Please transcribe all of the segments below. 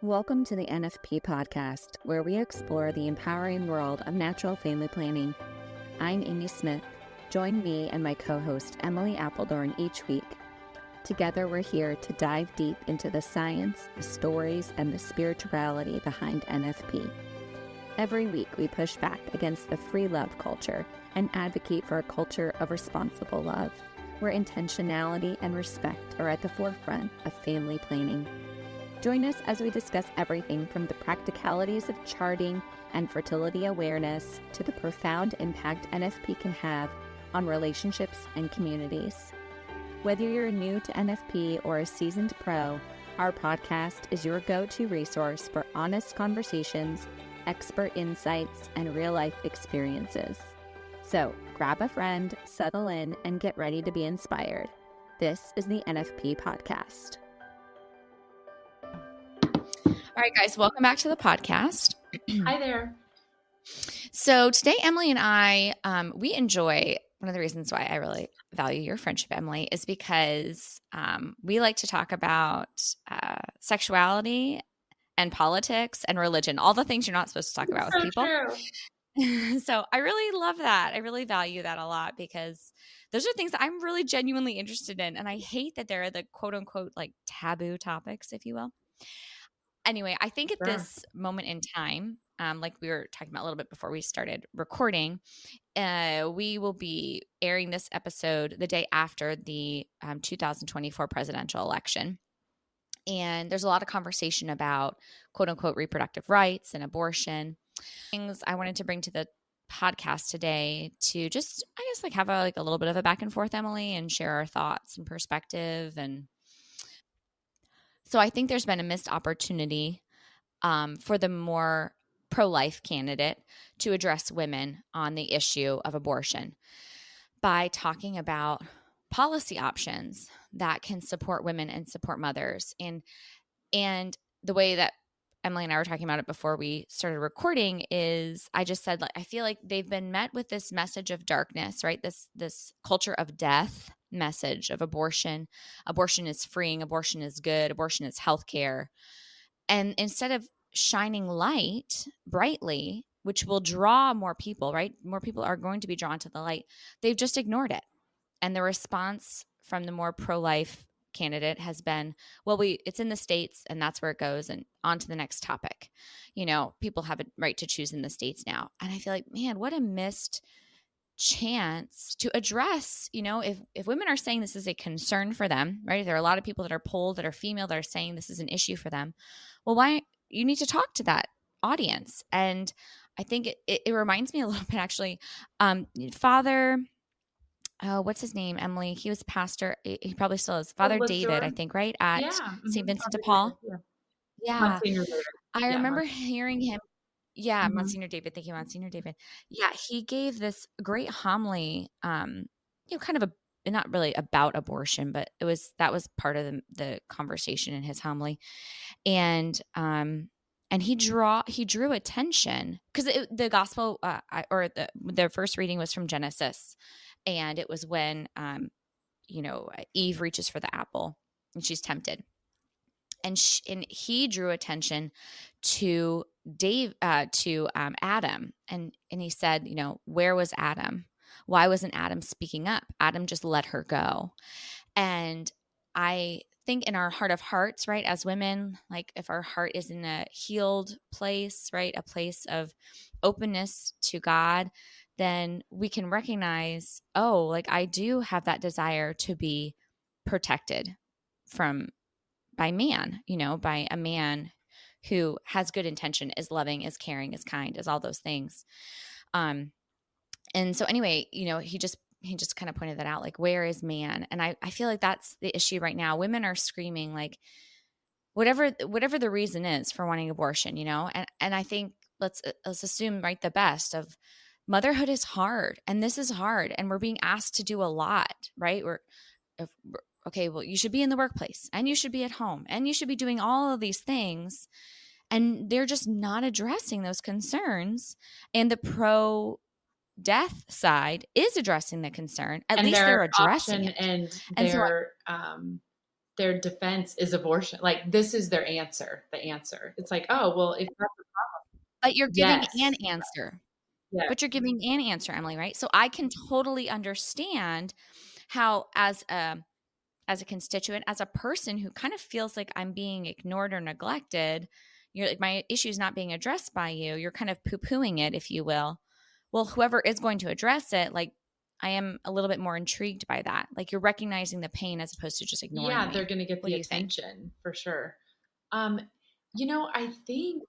Welcome to the NFP Podcast, where we explore the empowering world of natural family planning. I'm Amy Smith. Join me and my co-host Emily Appledorn each week. Together, we're here to dive deep into the science, the stories, and the spirituality behind NFP. Every week, we push back against the free love culture and advocate for a culture of responsible love, where intentionality and respect are at the forefront of family planning. Join us as we discuss everything from the practicalities of charting and fertility awareness to the profound impact NFP can have on relationships and communities. Whether you're new to NFP or a seasoned pro, our podcast is your go-to resource for honest conversations, expert insights, and real-life experiences. So grab a friend, settle in, and get ready to be inspired. This is the NFP Podcast. All right, guys, welcome back to the podcast. Hi there. So today, Emily and I, we enjoy, one of the reasons why I really value your friendship, Emily, is because we like to talk about sexuality and politics and religion, all the things you're not supposed to talk about with people. True. So I really love that. I really value that a lot because those are things that I'm really genuinely interested in. And I hate that they're the quote unquote like taboo topics, if you will. Anyway, I think at this moment in time, like we were talking about a little bit before we started recording, we will be airing this episode the day after the 2024 presidential election. And there's a lot of conversation about quote unquote reproductive rights and abortion. Things I wanted to bring to the podcast today to just, I guess, like have a little bit of a back and forth, Emily, and share our thoughts and perspective. And so I think there's been a missed opportunity for the more pro-life candidate to address women on the issue of abortion by talking about policy options that can support women and support mothers. And the way that Emily and I were talking about it before we started recording is I just said, like, I feel like they've been met with this message of darkness, right? This culture of death message of abortion. Abortion is freeing. Abortion is good. Abortion is healthcare. And instead of shining light brightly, which will draw more people, right? More people are going to be drawn to the light. They've just ignored it. And the response from the more pro-life candidate has been, well, it's in the states and that's where it goes, and on to the next topic. You know, people have a right to choose in the states now. And I feel like, man, what a missed chance to address, you know, if women are saying this is a concern for them, right? There are a lot of people that are polled that are female that are saying this is an issue for them. Well, why you need to talk to that audience. And I think it reminds me a little bit, actually, Father, what's his name, Emily? He was pastor. He probably still is. Father David, I think, right? At St. Vincent de Paul. Yeah. Monsignor David. I remember hearing him. Yeah, Monsignor David. Thank you, Monsignor David. Yeah, he gave this great homily, kind of not really about abortion, but that was part of the conversation in his homily. And he drew attention because the gospel the first reading was from Genesis, and it was when Eve reaches for the apple and she's tempted, and he drew attention to Adam, and he said, where was Adam? Why wasn't Adam speaking up? Adam just let her go. And I think in our heart of hearts, right, as women, like if our heart is in a healed place, right, a place of openness to God, then we can recognize, oh, like I do have that desire to be protected by man, by a man who has good intention, is loving, is caring, is kind, is all those things. And so anyway, he just kind of pointed that out, like, where is man? And I feel like that's the issue right now. Women are screaming, like, whatever the reason is for wanting abortion, and I think let's assume, right, the best of motherhood is hard, and this is hard, and we're being asked to do a lot, right? Okay, well, you should be in the workplace, and you should be at home, and you should be doing all of these things. And they're just not addressing those concerns. And the pro-death side is addressing the concern. At least they're addressing it. And their their defense is abortion. Like, this is their answer, the answer. It's like, oh, well, if that's But you're giving an yes, answer. yes, But you're giving an answer, Emily, right? So I can totally understand how as a constituent, as a person who kind of feels like I'm being ignored or neglected, you're like, my issue is not being addressed by you. You're kind of poo-pooing it, if you will. Well, whoever is going to address it, like, I am a little bit more intrigued by that. Like, you're recognizing the pain as opposed to just ignoring yeah, they're me. going to get What the do you think? attention for sure. Um, I think,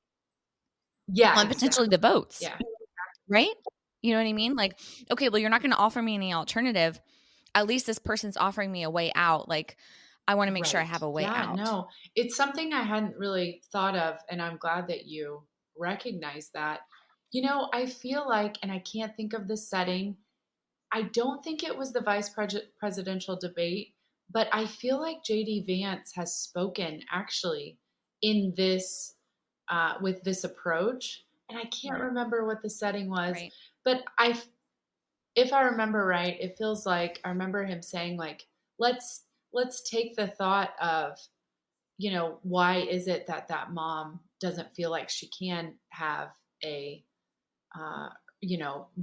yeah, Well, and potentially exactly. the votes, Yeah, right? You know what I mean? Like, okay, well, you're not going to offer me any alternative. At least this person's offering me a way out. Like, I want to make sure I right. have a way Yeah, out. no, it's something I hadn't really thought of, and I'm glad that you recognize that. I feel like, and I can't think of the setting, I don't think it was the presidential debate, but I feel like JD Vance has spoken actually in this with this approach, and I can't remember what the setting was, Right. but if I remember right, it feels like I remember him saying like, let's take the thought of, why is it that that mom doesn't feel like she can have a uh,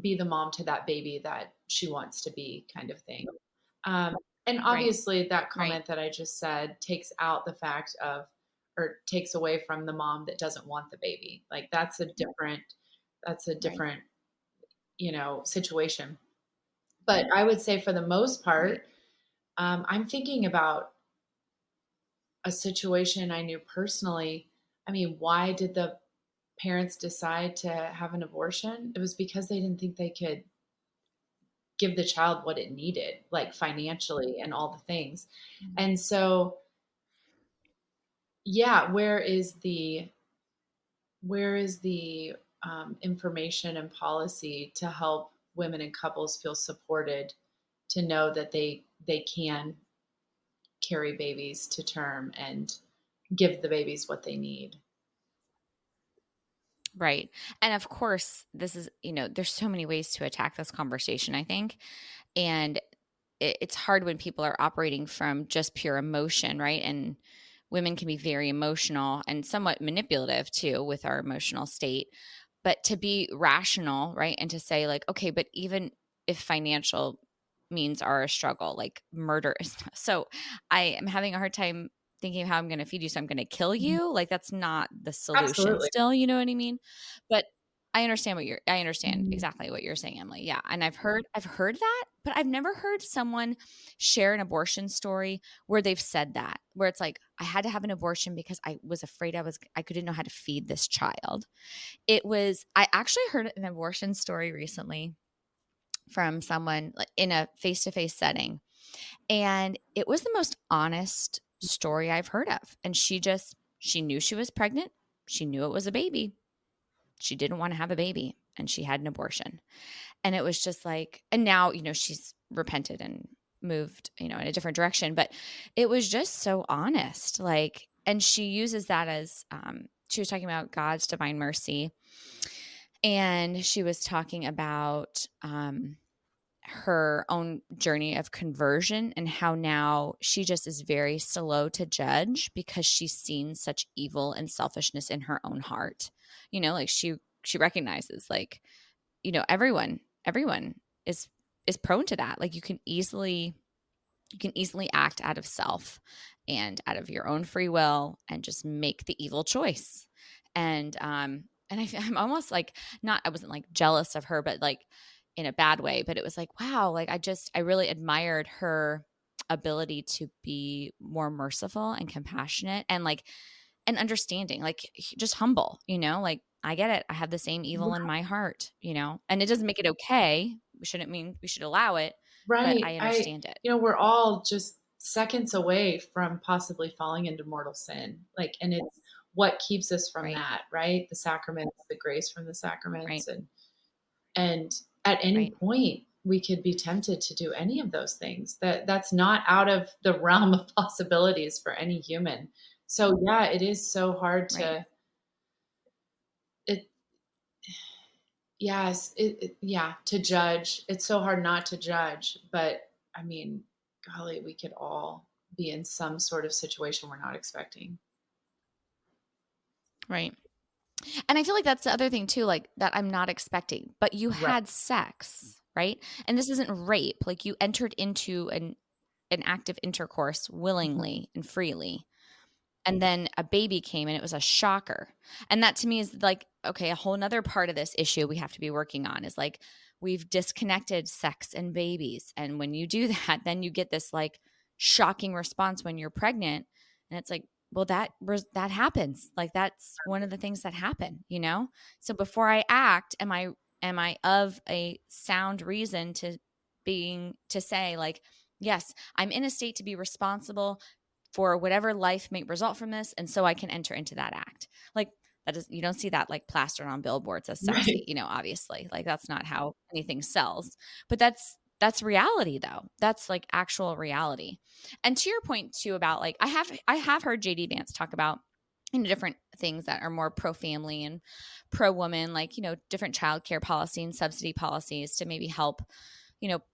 be the mom to that baby that she wants to be, kind of thing. Um, and Right. obviously, that Right. comment that I just said takes out the fact of, or takes away from the mom that doesn't want the baby. Like, that's a Right. different, situation. But I would say for the most Right. part, I'm thinking about a situation I knew personally. I mean, why did the parents decide to have an abortion? It was because they didn't think they could give the child what it needed, like financially and all the things. Mhm. And so, yeah, where is the information and policy to help women and couples feel supported, to know that they can carry babies to term and give the babies what they need? Right. And of course, this is, there's so many ways to attack this conversation, I think. And it's hard when people are operating from just pure emotion, right? And women can be very emotional and somewhat manipulative too with our emotional state. But to be rational, right? And to say, like, okay, but even if financial means are a struggle, like murder is not. So I am having a hard time thinking of how I'm going to feed you. So I'm going to kill Mhm. you. Like, that's not the solution Absolutely. still. You know what I mean? But I understand Mhm. exactly what you're saying, Emily. Yeah. And I've heard that, but I've never heard someone share an abortion story where they've said that, where it's like, I had to have an abortion because I was afraid I couldn't know how to feed this child. I actually heard an abortion story recently from someone, like, in a face-to-face setting. And it was the most honest story I've heard of. And she knew she was pregnant. She knew it was a baby. She didn't want to have a baby and she had an abortion. And it was just like, and now, she's repented and moved, in a different direction, but it was just so honest. Like, and she uses that as, she was talking about God's divine mercy. And she was talking about, her own journey of conversion and how now she just is very slow to judge because she's seen such evil and selfishness in her own heart. Like, she recognizes, like, everyone is prone to that. Like, you can easily act out of self and out of your own free will and just make the evil choice. And I'm almost like, not, I wasn't like jealous of her, but like in a bad way, but it was like, wow, like I really admired her ability to be more merciful and compassionate and like, and understanding, like, just humble, like, I get it. I have the same evil in my heart, and it doesn't make it okay. We shouldn't mean we should allow it, but Right. I understand it. We're all just seconds away from possibly falling into mortal sin. Like, and it's what keeps us from Right. that, right? The sacraments, the grace from the Right. sacraments. And at any Right. point we could be tempted to do any of those things. That's not out of the realm of possibilities for any human. So yeah, it is so hard Right. it yes, yeah, to judge. It's so hard not to judge, but I mean, golly, we could all be in some sort of situation we're not expecting. Right. And I feel like that's the other thing too, like that I'm not expecting, but you Right. had sex, right? And this isn't rape. Like you entered into an act of intercourse willingly and freely. And then a baby came and it was a shocker. And that to me is like, okay, a whole nother part of this issue we have to be working on is like, we've disconnected sex and babies. And when you do that, then you get this like shocking response when you're pregnant. And it's like, well, that happens. Like that's one of the things that happen, you know? So before I act, am I of a sound reason to say like, yes, I'm in a state to be responsible for whatever life may result from this, and so I can enter into that act. Like that is, you don't see that like plastered on billboards as sexy, Right. you know, obviously. Like that's not how anything sells. But that's reality though. That's like actual reality. And to your point too about like I have heard JD Vance talk about different things that are more pro family and pro woman, like, different childcare policy and subsidy policies to maybe help,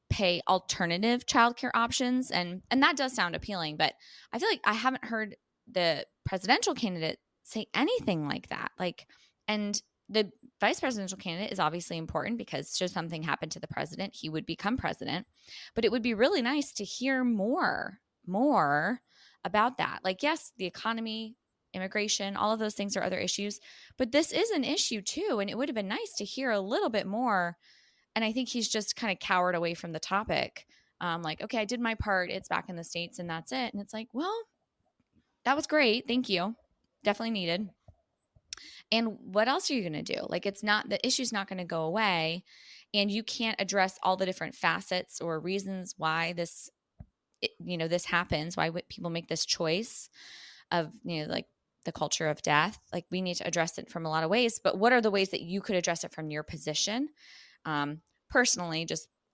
pay alternative childcare options. And that does sound appealing, but I feel like I haven't heard the presidential candidate say anything like that. Like, and the vice presidential candidate is obviously important because should something happen to the president, he would become president. But it would be really nice to hear more about that. Like, yes, the economy, immigration, all of those things are other issues, but this is an issue too. And it would have been nice to hear a little bit more. And I think he's just kind of cowered away from the topic. Like, okay, I did my part. It's back in the States and that's it. And it's like, well, that was great. Thank you. Definitely needed. And what else are you going to do? Like, the issue's not going to go away. And you can't address all the different facets or reasons why this happens, why people make this choice of, like the culture of death. Like, we need to address it from a lot of ways, but what are the ways that you could address it from your position? Personally,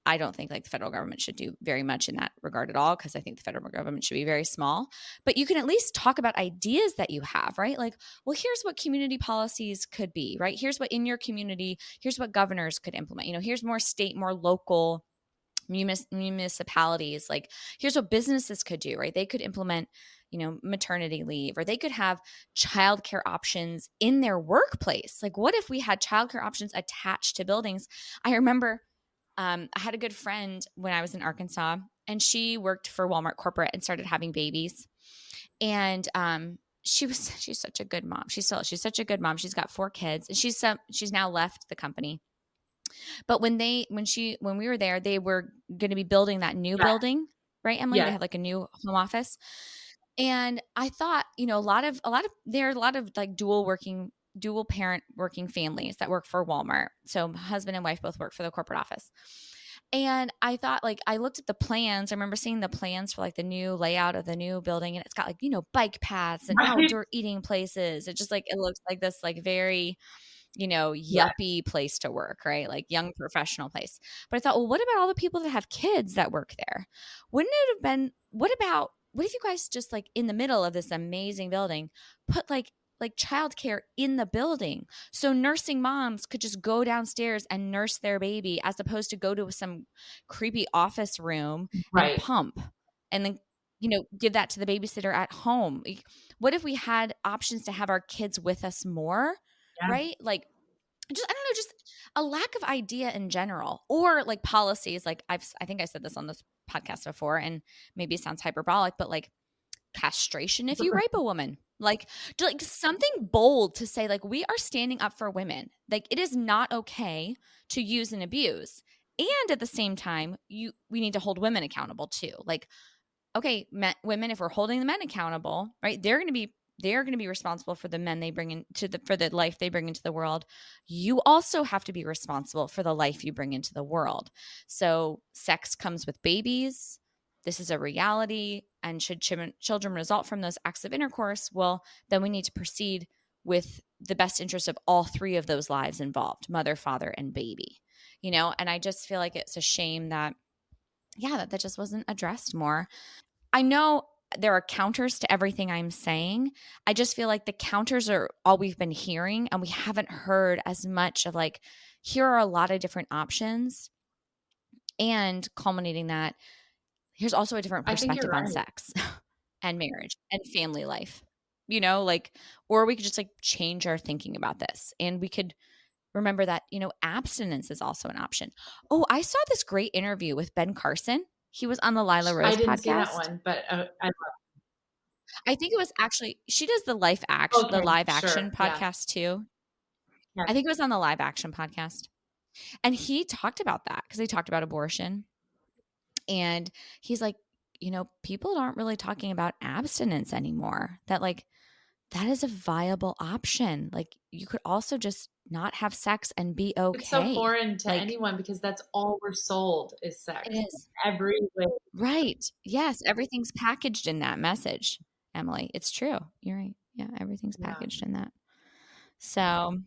I don't think like the federal government should do very much in that regard at all, because I think the federal government should be very small. But you can at least talk about ideas that you have, right? Like, well, here's what community policies could be, right? Here's what in your community, here's what governors could implement. Here's more state, more local municipalities. Like, here's what businesses could do, right? They could implement maternity leave, or they could have childcare options in their workplace. Like, what if we had childcare options attached to buildings? I remember I had a good friend when I was in Arkansas, and she worked for Walmart corporate and started having babies. And she's such a good mom. She's such a good mom. She's got 4 kids, and she's now left the company. But when we were there, they were going to be building that new building, right, Emily? Yeah. They have like a new home office. And I thought, there are a lot of like dual parent working families that work for Walmart. So husband and wife both work for the corporate office. And I thought, like, I looked at the plans. I remember seeing the plans for like the new layout of the new building, and it's got like, bike paths and outdoor eating places. It just like, it looks like this like very, yuppie place to work, right? Like young professional place. But I thought, well, what about all the people that have kids that work there? Wouldn't it have been, what if you guys just like in the middle of this amazing building put like childcare in the building, so nursing moms could just go downstairs and nurse their baby, as opposed to go to some creepy office room and pump and then give that to the babysitter at home. What if we had options to have our kids with us more? Right? Like, I don't know, just a lack of idea in general, or like policies. Like I think I said this on this podcast before, and maybe it sounds hyperbolic, but like castration if you rape a woman, like something bold to say, like, we are standing up for women. Like, it is not okay to use and abuse. And at the same time, we need to hold women accountable too. Like, okay, women, if we're holding the men accountable, right, they're going to be responsible for the men they bring into for the life they bring into the world. You also have to be responsible for the life you bring into the world. So sex comes with babies. This is a reality. And should children result from those acts of intercourse, well, then we need to proceed with the best interest of all 3 of those lives involved: mother, father, and baby. And I just feel like it's a shame that just wasn't addressed more. I know there are counters to everything I'm saying. I just feel like the counters are all we've been hearing, and we haven't heard as much of like, here are a lot of different options, and culminating that, here's also a different perspective on sex. and marriage and family life, like, or we could just like change our thinking about this, and we could remember that, abstinence is also an option. Oh, I saw this great interview with Ben Carson. He was on the Lila I Rose didn't see that podcast. one, but I I think it was actually, she does the live okay, action sure, yeah. podcast too. Yeah. I think it was on the live action podcast. And he talked about that because he talked about abortion. And he's like, people aren't really talking about abstinence anymore. That like, that is a viable option. Like, you could also just not have sex and be It's so okay. foreign to Like, anyone because that's all we're sold is it sex. is. Every way. Right. Yes. Everything's packaged in that message, Emily. It's true. You're right. Yeah. Everything's Yeah. packaged in that. So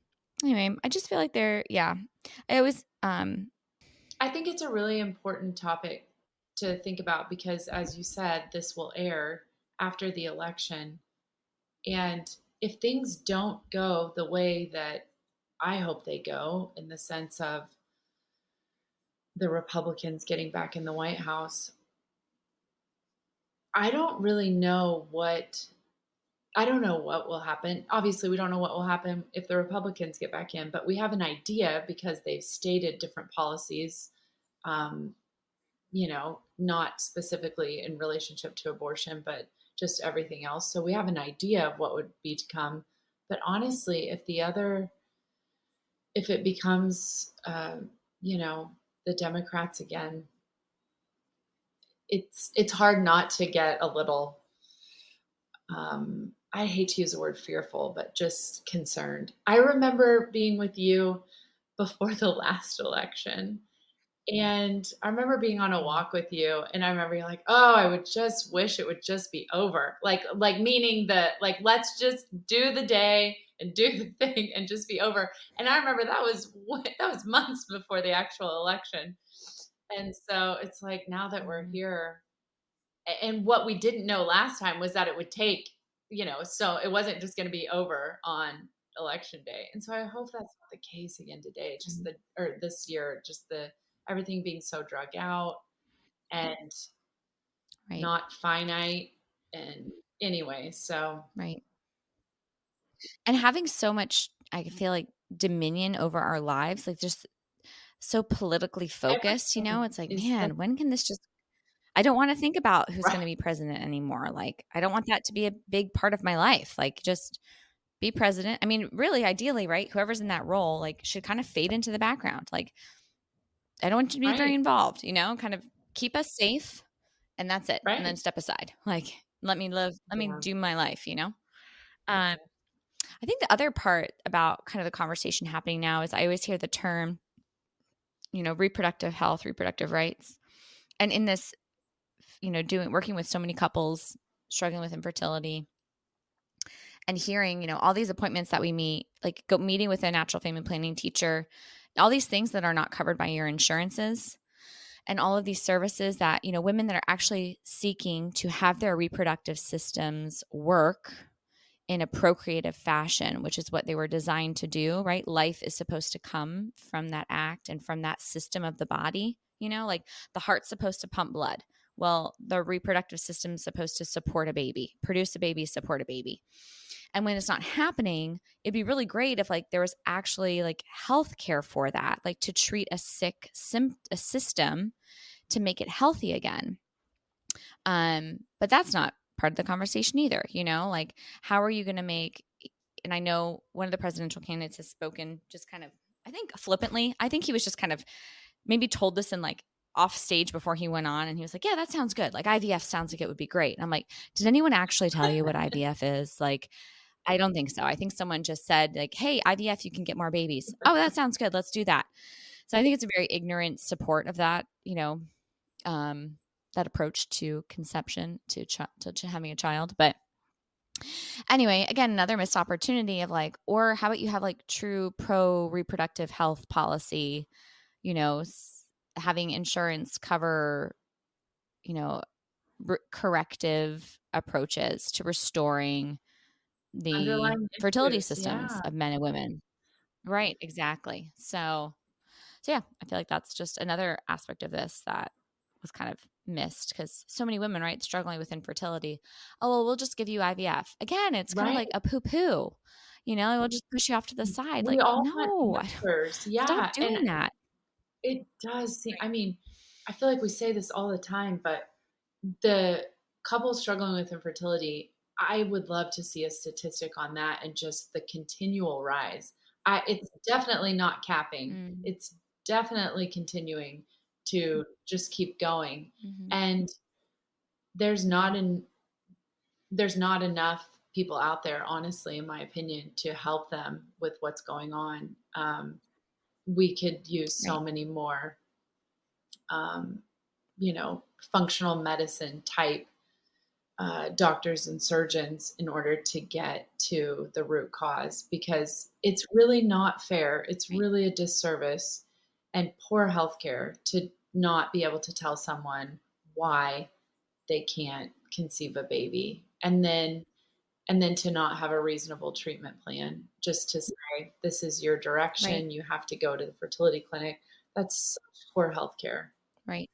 anyway, I just feel like I always, I think it's a really important topic to think about because, as you said, this will air after the election. And if things don't go the way that I hope they go, in the sense of the Republicans getting back in the White House, I don't really know I don't know what will happen. Obviously, we don't know what will happen if the Republicans get back in, but we have an idea because they've stated different policies, um, not specifically in relationship to abortion, but just everything else. So we have an idea of what would be to come. But honestly, if it becomes, the Democrats again, it's hard not to get a little. I hate to use the word fearful, but just concerned. I remember being with you before the last election. And I remember being on a walk with you, and I remember you're like, "Oh, I would just wish it would just be over." Like meaning that, like, let's just do the day and do the thing and just be over. And I remember that was months before the actual election. And so it's like now that we're here, and what we didn't know last time was that it would take, so it wasn't just going to be over on election day. And so I hope that's not the case again today, or this year, just the everything being so drug out and right. not finite. And anyway, so Right. And having so much, I feel like, dominion over our lives, like just so politically focused, it's like, man, when can this just, I don't want to think about who's going to be president anymore. Like, I don't want that to be a big part of my life. Like, just be president. I mean, really, ideally, right? Whoever's in that role, like, should kind of fade into the background. Like, I don't want you to be very involved, kind of keep us safe, and that's it. Right. And then step aside. Like, let me do my life, I think the other part about kind of the conversation happening now is I always hear the term, reproductive health, reproductive rights. And in this, working with so many couples struggling with infertility and hearing, all these appointments that we meet, like meeting with a natural family planning teacher, all these things that are not covered by your insurances, and all of these services that, women that are actually seeking to have their reproductive systems work in a procreative fashion, which is what they were designed to do, right? Life is supposed to come from that act and from that system of the body, like the heart's supposed to pump blood. Well, the reproductive system is supposed to support a baby, produce a baby, support a baby. And when it's not happening, it'd be really great if like there was actually like health care for that, like to treat a sick a system to make it healthy again. But that's not part of the conversation either, like how are you going to make, and I know one of the presidential candidates has spoken just kind of, I think flippantly, I think he was just kind of maybe told this in like off stage before he went on, and he was like, yeah, that sounds good. Like IVF sounds like it would be great. And I'm like, did anyone actually tell you what IVF is? Like, I don't think so. I think someone just said like, hey, IVF, you can get more babies. Oh, that sounds good. Let's do that. So I think it's a very ignorant support of that, that approach to conception, to having a child. But anyway, again, another missed opportunity of like, or how about you have like true pro reproductive health policy, having insurance cover, corrective approaches to restoring the fertility systems of men and women. Right. Exactly. So yeah, I feel like that's just another aspect of this that was kind of missed because so many women, right, struggling with infertility. Oh, well, we'll just give you IVF. Again, it's kind of Right. like a poo-poo. We'll just push you off to the side. We Like, all want no, answers. stop Yeah. And doing that. it does seem, I mean, I feel like we say this all the time, but the couples struggling with infertility, I would love to see a statistic on that and just the continual rise. It's definitely not capping. Mm, It's definitely continuing to just keep going. mhm. And there's not there's not enough people out there, honestly, in my opinion, to help them with what's going on. We could use so Right. many more, um, functional medicine type doctors and surgeons in order to get to the root cause, because it's really not fair. It's Right. really a disservice and poor healthcare to not be able to tell someone why they can't conceive a baby, and then to not have a reasonable treatment plan, just to say, this is your Right. direction, you have to go to the fertility clinic. That's such poor healthcare. Right.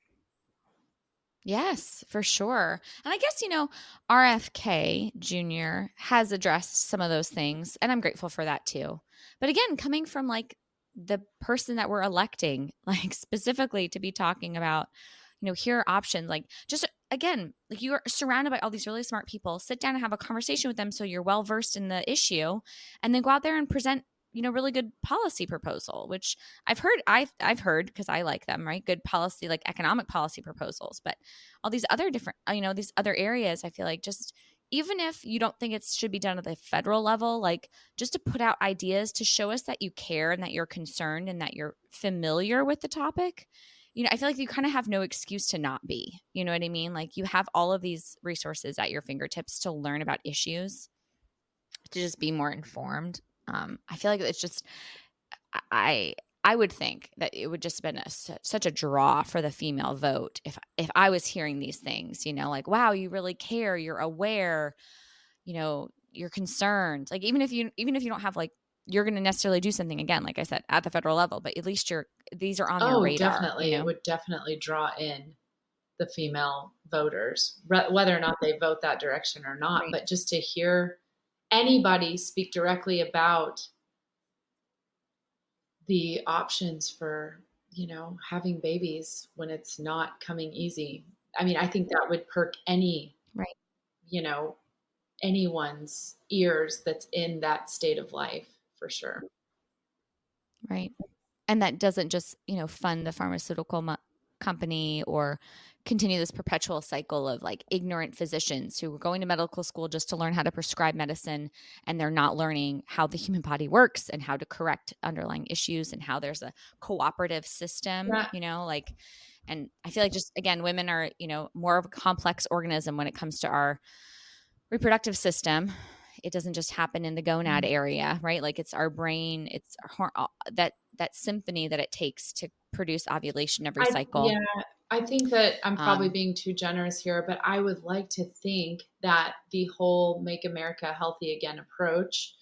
Yes, for sure. And I guess, RFK Jr. has addressed some of those things, and I'm grateful for that too. But again, coming from like the person that we're electing, like specifically to be talking about, here are options, like just again, like you are surrounded by all these really smart people, sit down and have a conversation with them so you're well versed in the issue, and then go out there and present really good policy proposal, which I've heard because I like them, right? Good policy, like economic policy proposals, but all these other different, these other areas, I feel like just even if you don't think it should be done at the federal level, like just to put out ideas to show us that you care and that you're concerned and that you're familiar with the topic. I feel like you kind of have no excuse to not be, you know what I mean? Like you have all of these resources at your fingertips to learn about issues, to just be more informed. I feel like it's just, I would think that it would just been such a draw for the female vote if I was hearing these things, like, wow, you really care, you're aware, you're concerned. Like even if you don't have like you're going to necessarily do something again, like I said, at the federal level, but at least these are on your Oh, radar. definitely. It would definitely draw in the female voters, whether or not they vote that direction or not. Right. But just to hear anybody speak directly about the options for, having babies when it's not coming easy. I mean, I think that would perk Right. anyone's ears that's in that state of life, for sure. Right. And that doesn't just, fund the pharmaceutical company or continue this perpetual cycle of like ignorant physicians who are going to medical school just to learn how to prescribe medicine, and they're not learning how the human body works and how to correct underlying issues and how there's a cooperative system, Yeah. And I feel like just, again, women are, more of a complex organism when it comes to our reproductive system. It doesn't just happen in the gonad area, right? Like it's our brain, it's that symphony that it takes to produce ovulation every cycle. Yeah, I think that I'm probably being too generous here, but I would like to think that the whole Make America Healthy Again approach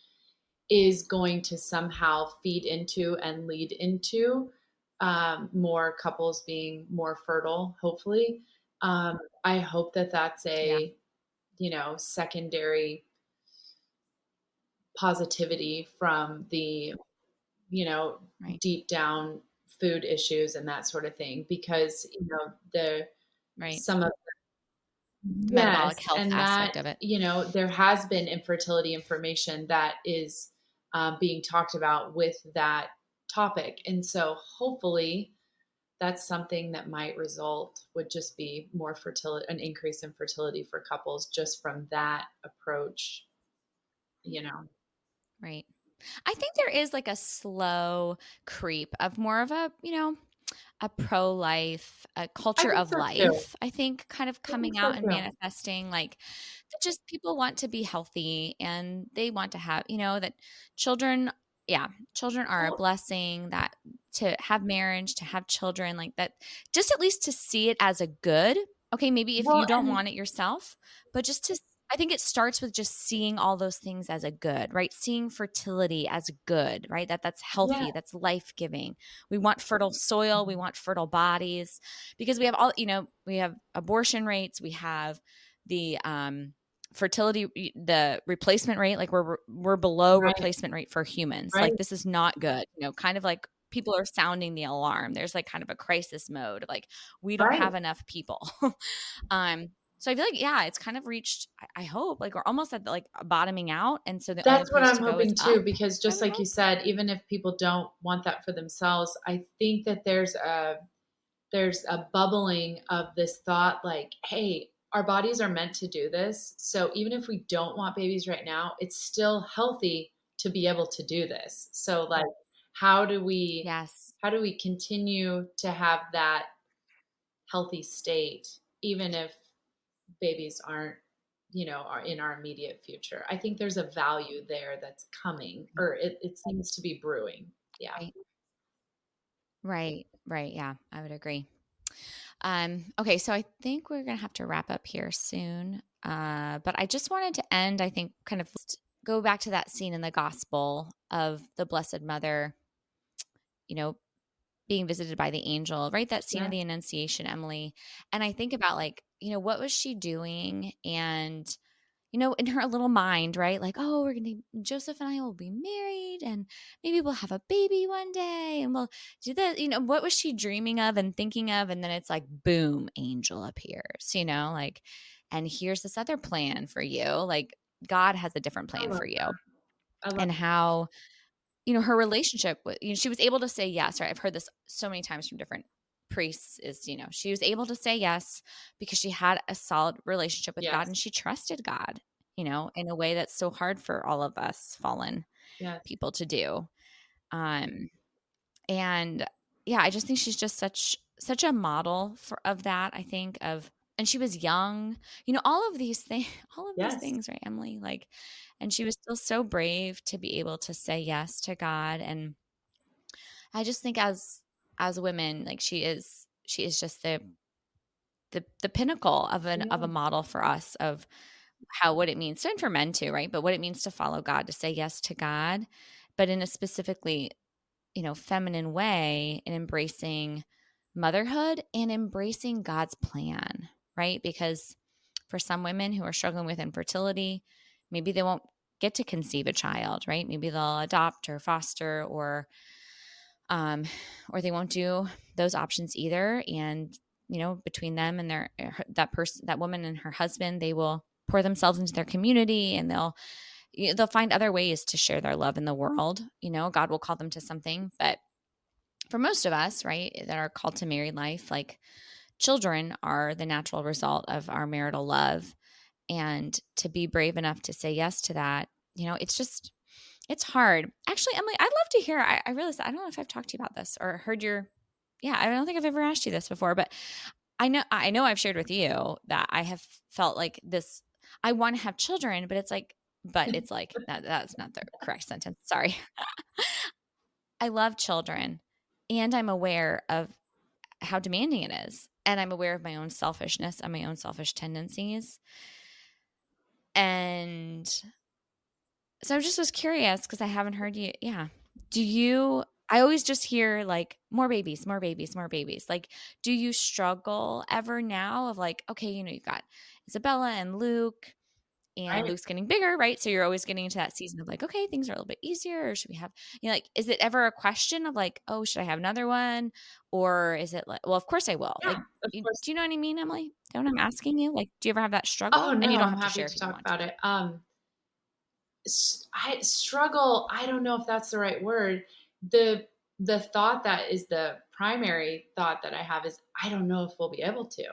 is going to somehow feed into and lead into more couples being more fertile, hopefully. I hope that that's a, secondary positivity from the, Right. deep down food issues and that sort of thing, because, Right. some of Metabolic yes, health and that, aspect of it. there has been infertility information that is being talked about with that topic. And so hopefully that's something that might result, would just be more fertility, an increase in fertility for couples just from that approach, you know. Right. I think there is like a slow creep of more of a, a pro-life, a I culture think of so too. life, I think kind of I think coming so out and too. manifesting, like that just people want to be healthy and they want to have, that children, children are a Well, blessing, that to have marriage, to have children, like that, just at least to see it as a good. Okay, maybe if well, you don't and want it yourself, but just to I think it starts with just seeing all those things as a good, right? Seeing fertility as good, right? That's Yeah. healthy, that's life-giving. We want fertile soil, we want fertile bodies, because we have all, we have abortion rates, we have the fertility, the replacement rate, like we're below Right. replacement rate for humans. Right. Like this is not good. Kind of like people are sounding the alarm. There's like kind of a crisis mode of like we don't Right. have enough people. So I feel like, yeah, it's kind of reached, I hope, like we're almost at like a bottoming out. And so the only That's what place I'm to go is hoping too, up. because I just would like you hope. said, even if people don't want that for themselves, I think that there's a bubbling of this thought like, hey, our bodies are meant to do this. So even if we don't want babies right now, it's still healthy to be able to do this. So like, how do we Yes. continue to have that healthy state, even if babies aren't, are in our immediate future? I think there's a value there that's coming, or it seems to be brewing. Yeah. Right. Right. Right. Yeah, I would agree. Okay, so I think we're gonna have to wrap up here soon. But I just wanted to end, I think, kind of go back to that scene in the gospel of the Blessed Mother, you know, being visited by the angel, right? That scene of Yes. the Annunciation, Emily. And I think about like, what was she doing? And, in her little mind, right? Like, oh, Joseph and I will be married and maybe we'll have a baby one day and we'll do this. What was she dreaming of and thinking of? And then it's like, boom, angel appears, like, and here's this other plan for you. Like, God has a different I plan love for you. that. I love And how her relationship with, she was able to say yes, right? I've heard this so many times from different priests is, she was able to say yes because she had a solid relationship with God Yes. and she trusted God, in a way that's so hard for all of us fallen Yes. people to do. And yeah, I just think she's just such a model of that, I think and she was young, all of these things, Yes. right, Emily? Like, and she was still so brave to be able to say yes to God. And I just think as women, like she is just the pinnacle of Yeah. a model for us of what it means, and for men too, right? But what it means to follow God, to say yes to God, but in a specifically, feminine way, in embracing motherhood and embracing God's plan, right? Because for some women who are struggling with infertility, maybe they won't get to conceive a child, right? Maybe they'll adopt or foster or they won't do those options either. And, between them and that woman and her husband, they will pour themselves into their community and they'll find other ways to share their love in the world. God will call them to something. But for most of us, right, that are called to married life, like children are the natural result of our marital love. And to be brave enough to say yes to that, it's hard. Actually, Emily, I'd love to hear. I realized I don't know if I've talked to you about this or heard I don't think I've ever asked you this before, but I know I've shared with you that I have felt like this. I want to have children, but it's like that's not the correct sentence. Sorry. I love children, and I'm aware of how demanding it is, and I'm aware of my own selfishness and my own selfish tendencies, and so I just was curious because I haven't heard you. Yeah. Do you, I always just hear like more babies, more babies, more babies. Like, do you struggle ever now of like, okay, you've got Isabella and Luke, and Right. Luke's getting bigger, right? So you're always getting into that season of like, okay, things are a little bit easier. Or should we have, like, is it ever a question of like, oh, should I have another one? Or is it like, well, of course I will. Yeah. Like, Of course. do you know what I mean, Emily? Do you know what I'm asking you? Like, do you ever have that Oh struggle? And you no, don't I'm have to happy share if to you don't talk want to. about it. I struggle. I don't know if that's the right word. The thought that is the primary thought that I have is I don't know if we'll be able to.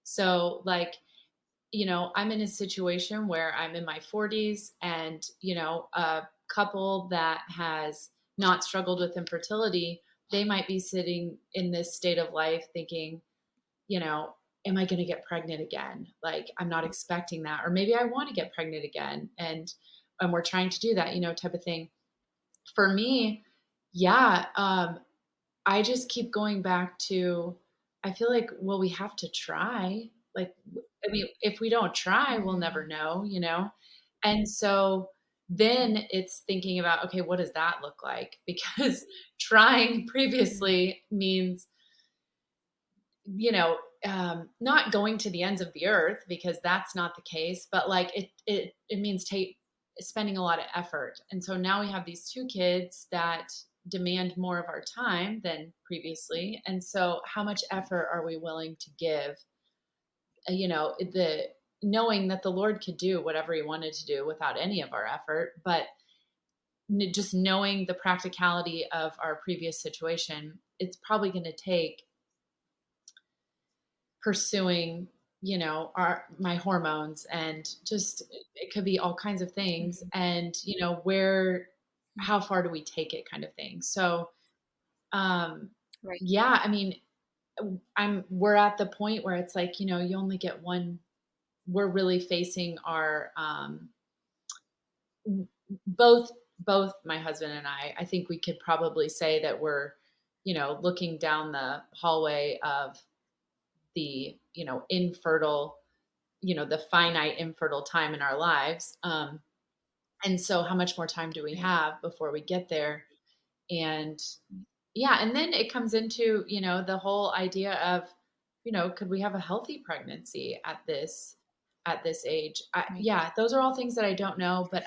So like, I'm in a situation where I'm in my 40s and, a couple that has not struggled with infertility, they might be sitting in this state of life thinking, am I going to get pregnant again? Like, I'm not expecting that. Or maybe I want to get pregnant again. And we're trying to do that, type of thing. For me, yeah, I just keep going back to, I feel like, well, we have to try. Like, I mean, if we don't try, we'll never know, you know? And so then it's thinking about, okay, what does that look like? Because trying previously means, you know, not going to the ends of the earth, because that's not the case, but like it means spending a lot of effort. And so now we have these two kids that demand more of our time than previously. And so how much effort are we willing to give? You know, the knowing that the Lord could do whatever he wanted to do without any of our effort, but just knowing the practicality of our previous situation, it's probably going to take pursuing, you know, my hormones, and just it could be all kinds of things, and you know, where how far do we take it, kind of thing. So Right. yeah, I mean, we're at the point where it's like, you know, you only get one. We're really facing our both both my husband and I think we could probably say that we're, you know, looking down the hallway of the, you know, infertile, you know, the finite infertile time in our lives. And so how much more time do we have before we get there? And yeah, and then it comes into, you know, the whole idea of, you know, could we have a healthy pregnancy at this age? Right. Yeah, those are all things that I don't know, but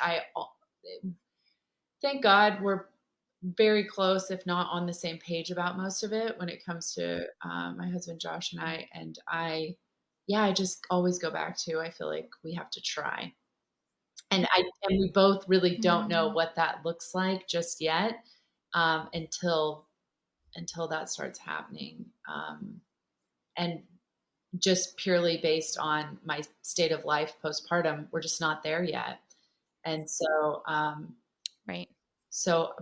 thank God we're very close, if not on the same page about most of it when it comes to my husband Josh and I. And yeah, I just always go back to, I feel like we have to try, and we both really don't know what that looks like just yet, until that starts happening, and just purely based on my state of life postpartum, we're just not there yet. And so Right.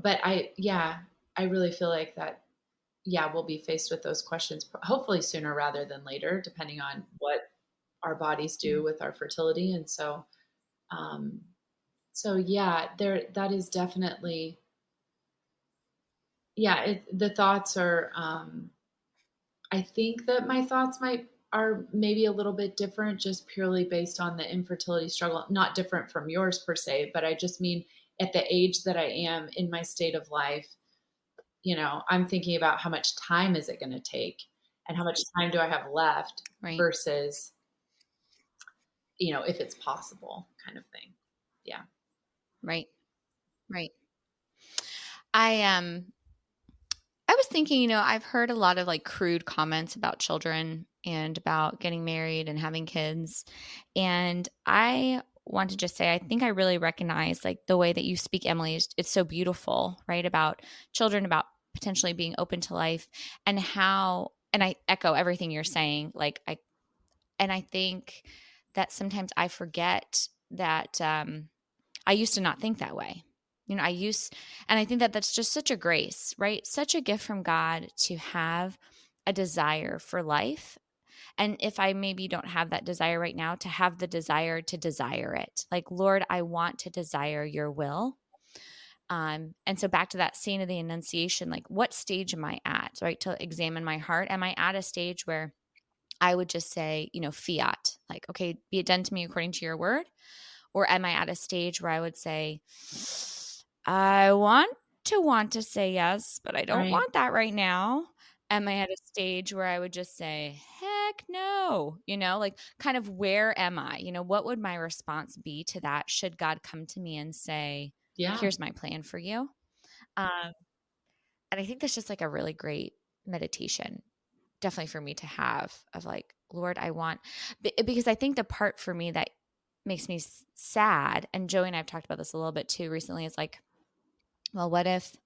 but I really feel like that, yeah, we'll be faced with those questions hopefully sooner rather than later, depending on what our bodies do with our fertility. And so, um, yeah, that is definitely, yeah, the thoughts are, I think that my thoughts are maybe a little bit different, just purely based on the infertility struggle, not different from yours per se, but I just mean at the age that I am in my state of life, you know, I'm thinking about how much time is it going to take, and how much time do I have left, Right. versus, you know, if it's possible, kind of thing. Yeah. Right. Right. I was thinking, you know, I've heard a lot of like crude comments about children and about getting married and having kids. And I want to just say, I think I really recognize like the way that you speak, Emily, it's so beautiful, right? About children, about potentially being open to life, and how, and I echo everything you're saying. And I think that sometimes I forget that I used to not think that way. You know, and I think that that's just such a grace, right? Such a gift from God to have a desire for life. And if I maybe don't have that desire right now, to have the desire to desire it. Like, Lord, I want to desire your will. And so back to that scene of the Annunciation, like, what stage am I at, right? To examine my heart. Am I at a stage where I would just say, you know, fiat, like, okay, be it done to me according to your word? Or am I at a stage where I would say, I want to say yes, but I don't Right. want that right now? Am I at a stage where I would just say, heck no? You know, like, kind of, where am I? You know, what would my response be to that? Should God come to me and say, Yeah. here's my plan for you? Um, and I think that's just like a really great meditation, definitely for me to have, of like, Lord, I want, because I think the part for me that makes me sad, and Joey and I have talked about this a little bit too recently, is like, well, what if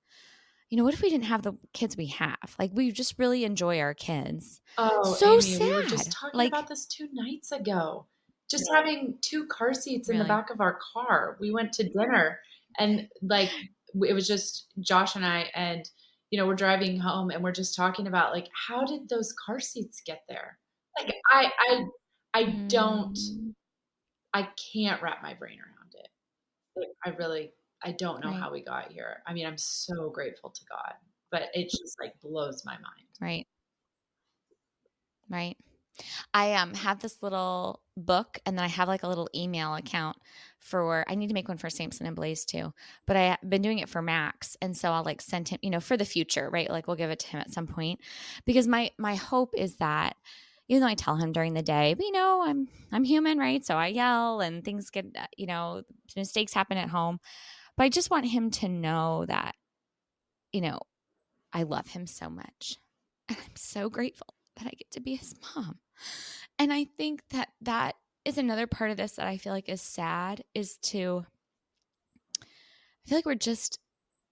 we didn't have the kids we have? Like, we just really enjoy our kids. Oh, So Amy, we were just sad. talking about Like, this 2 nights ago. Just having two car seats in the really. back of our car. We went to dinner, and like it was just Josh and I, and you know, we're driving home and we're just talking about like, how did those car seats get there? Like I don't, Mm, I can't wrap my brain around it. Like, I don't know right, how we got here. I mean, I'm so grateful to God, but it just like blows my mind. right, right. I have this little book, and then I have like a little email account for, I need to make one for Samson and Blaze too, but I've been doing it for Max. And so I'll like send him, for the future, right? Like we'll give it to him at some point, because my hope is that, even though I tell him during the day, but I'm human, right? So I yell and things get, mistakes happen at home, but I just want him to know that, I love him so much, and I'm so grateful that I get to be his mom. And I think that is another part of this that I feel like is sad, I feel like we're just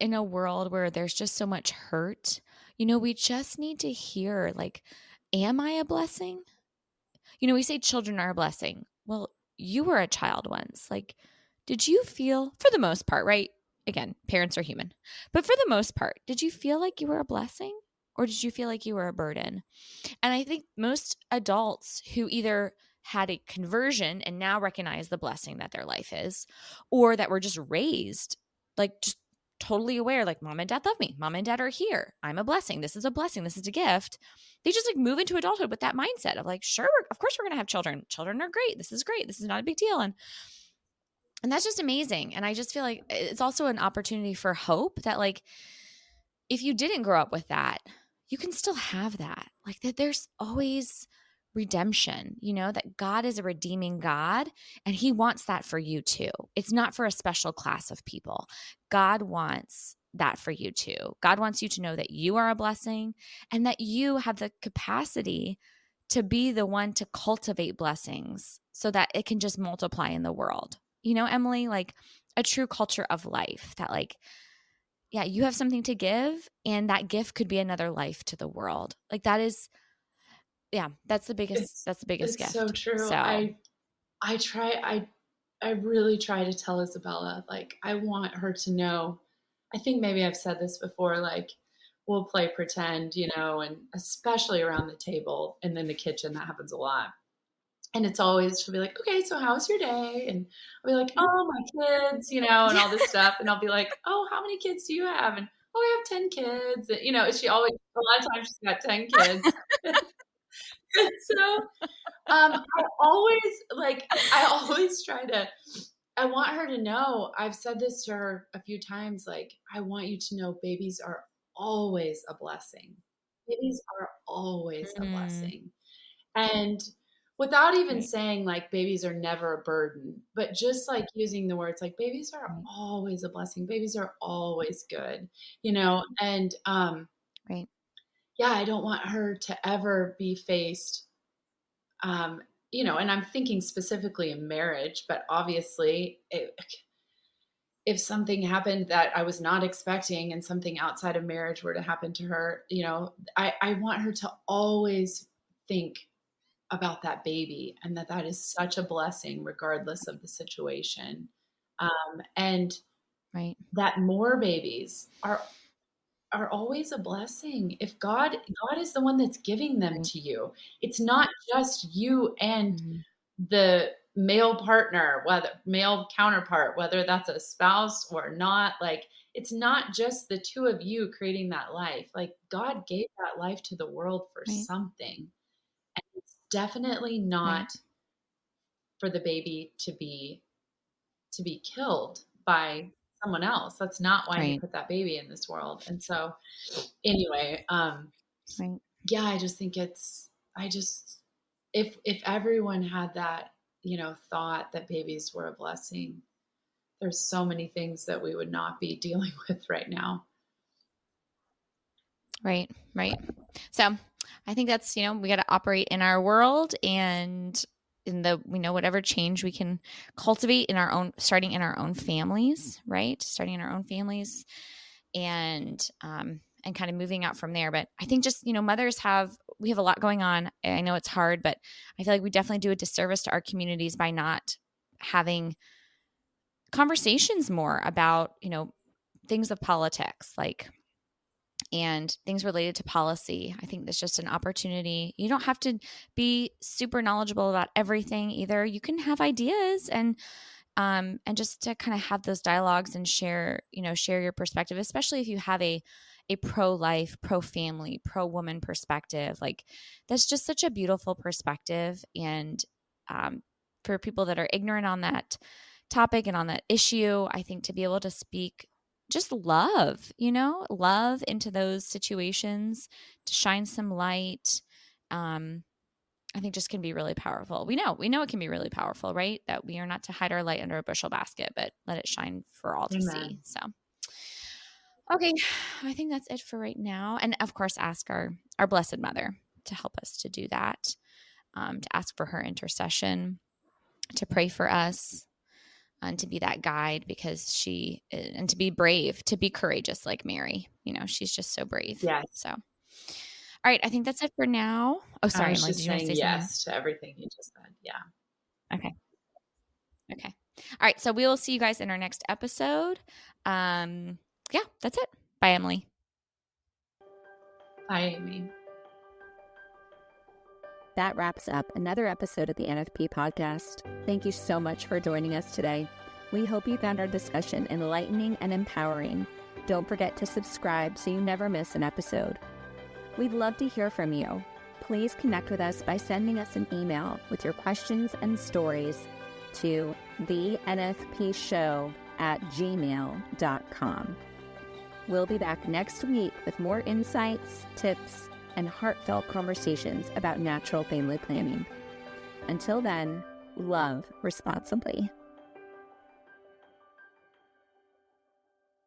in a world where there's just so much hurt. We just need to hear, like, am I a blessing? We say children are a blessing. Well, you were a child once. Like, did you feel, for the most part, right? Again, parents are human. But for the most part, did you feel like you were a blessing, or did you feel like you were a burden? And I think most adults who either had a conversion and now recognize the blessing that their life is, or that were just raised, like, just totally aware, like, mom and dad love me. Mom and dad are here. I'm a blessing. This is a blessing. This is a gift. They just like move into adulthood with that mindset of like, sure, of course we're going to have children. Children are great. This is great. This is not a big deal. And that's just amazing. And I just feel like it's also an opportunity for hope that, like, if you didn't grow up with that, you can still have that. Like, that there's always redemption, that God is a redeeming God, and he wants that for you too. It's not for a special class of people. God wants that for you too. God wants you to know that you are a blessing, and that you have the capacity to be the one to cultivate blessings so that it can just multiply in the world. Emily, like a true culture of life that, like, yeah, you have something to give, and that gift could be another life to the world. Like, that is, yeah, that's the biggest It's gift. so true. So I really try to tell Isabella, like, I want her to know. I think maybe I've said this before, like, we'll play pretend, and especially around the table and in the kitchen, that happens a lot. And it's always, she'll be like, okay, so how was your day? And I'll be like, oh, my kids, and all this stuff. And I'll be like, oh, how many kids do you have? And, oh, I have 10 kids. And, she always, a lot of times she's got 10 kids. So I always try to, I want her to know, I've said this to her a few times, like, I want you to know babies are always a blessing. Babies are always a blessing. And without even saying, like, babies are never a burden, but just like using the words, like, babies are always a blessing. Babies are always good, and, right. yeah, I don't want her to ever be faced, and I'm thinking specifically in marriage, but obviously if something happened that I was not expecting and something outside of marriage were to happen to her, I want her to always think about that baby, and that is such a blessing regardless of the situation. And Right. that more babies are always a blessing. If God is the one that's giving them to you. It's not just you and the male partner, whether male counterpart, whether that's a spouse or not. Like, it's not just the two of you creating that life. Like, God gave that life to the world for something. And it's definitely not for the baby to be killed by someone else. That's not why he put that baby in this world. And so anyway, yeah, I just think if everyone had that, thought that babies were a blessing, there's so many things that we would not be dealing with right now. Right. So I think that's, we got to operate in our world, and whatever change we can cultivate starting in our own families, right? Starting in our own families and kind of moving out from there. But I think just, mothers we have a lot going on. I know it's hard, but I feel like we definitely do a disservice to our communities by not having conversations more about, things of politics, and things related to policy. I think there's just an opportunity. You don't have to be super knowledgeable about everything either. You can have ideas and and just to kind of have those dialogues and share your perspective, especially if you have a pro-life, pro-family, pro-woman perspective. Like, that's just such a beautiful perspective. And for people that are ignorant on that topic and on that issue, I think to be able to speak just love into those situations, to shine some light, I think just can be really powerful. We know it can be really powerful, right? That we are not to hide our light under a bushel basket, but let it shine for all to see. So, okay, I think that's it for right now. And of course, ask our Blessed Mother to help us to do that, to ask for her intercession, to pray for us, and to be that guide, because and to be brave, to be courageous like Mary. She's just so brave. Yes. So, all right, I think that's it for now. Oh, sorry, I was Emily, just did you want to saying say something? yes to everything you just said. Yeah. Okay. All right, so we will see you guys in our next episode. Yeah, that's it. Bye, Emily. Bye, Amy. That wraps up another episode of the NFP Podcast. Thank you so much for joining us today. We hope you found our discussion enlightening and empowering. Don't forget to subscribe so you never miss an episode. We'd love to hear from you. Please connect with us by sending us an email with your questions and stories to thenfpshow@gmail.com. We'll be back next week with more insights, tips, and heartfelt conversations about natural family planning. Until then, love responsibly.